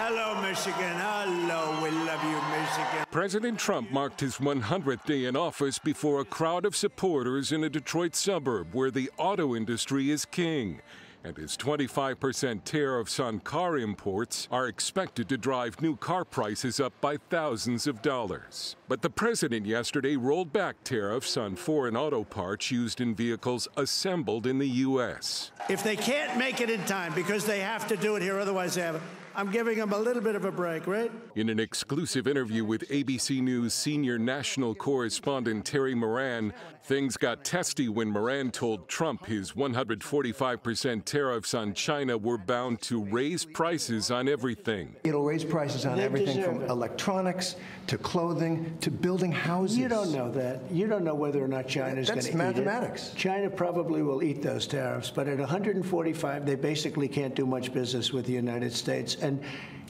Hello, Michigan. Hello, we love you, Michigan. President Trump marked his 100th day in office before a crowd of supporters in a Detroit suburb where the auto industry is king. And his 25% tariffs on car imports are expected to drive new car prices up by thousands of dollars. But the president yesterday rolled back tariffs on foreign auto parts used in vehicles assembled in the U.S. If they can't make it in time because they have to do it here, otherwise they haven't, I'm giving them a little bit of a break, right? In an exclusive interview with ABC News senior national correspondent Terry Moran, things got testy when Moran told Trump his 145% tariffs on China were bound to raise prices on everything. It'll raise prices on everything from electronics to clothing to building houses. You don't know that. You don't know whether or not China's going to eat it. That's mathematics. China probably will eat those tariffs, but at 145, they basically can't do much business with the United States. And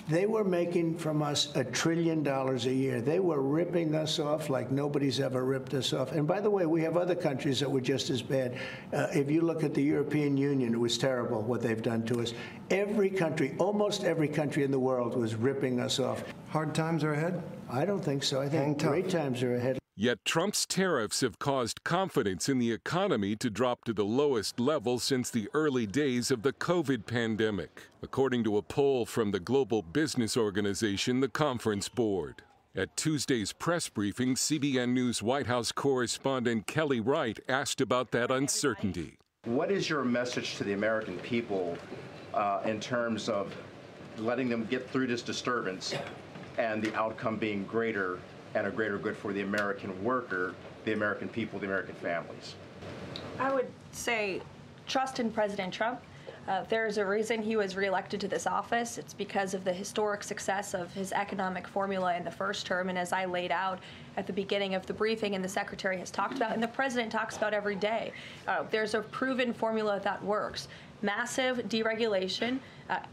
they were making from us $1 trillion a year. They were ripping us off like nobody's ever ripped us off. And by the way, we have other countries that were just as bad. If you look at the European Union, it was terrible what they've done to us. Every country, almost every country in the world was ripping us off. Hard times are ahead? I don't think so. I think great times are ahead. Yet Trump's tariffs have caused confidence in the economy to drop to the lowest level since the early days of the COVID pandemic, according to a poll from the global business organization, the Conference Board. At Tuesday's press briefing, CBN News White House correspondent Kelly Wright asked about that uncertainty. What is your message to the American people in terms of letting them get through this disturbance and the outcome being greater and a greater good for the American worker, the American people, the American families? I would say trust in President Trump. There's a reason he was reelected to this office. It's because of the historic success of his economic formula in the first term. And as I laid out at the beginning of the briefing and the Secretary has talked about and the President talks about every day, there's a proven formula that works. Massive deregulation,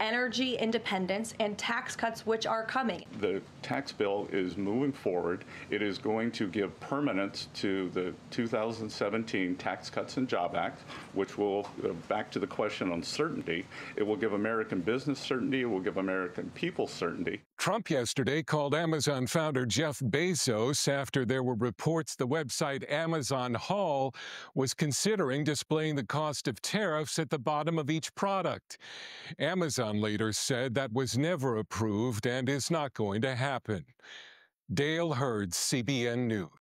energy independence, and tax cuts, which are coming. The tax bill is moving forward. It is going to give permanence to the 2017 Tax Cuts and Job Act, which will, back to the question on certainty, it will give American business certainty, it will give American people certainty. Trump yesterday called Amazon founder Jeff Bezos after there were reports the website Amazon Haul was considering displaying the cost of tariffs at the bottom of each product. Amazon later said that was never approved and is not going to happen. Dale Hurd, CBN News.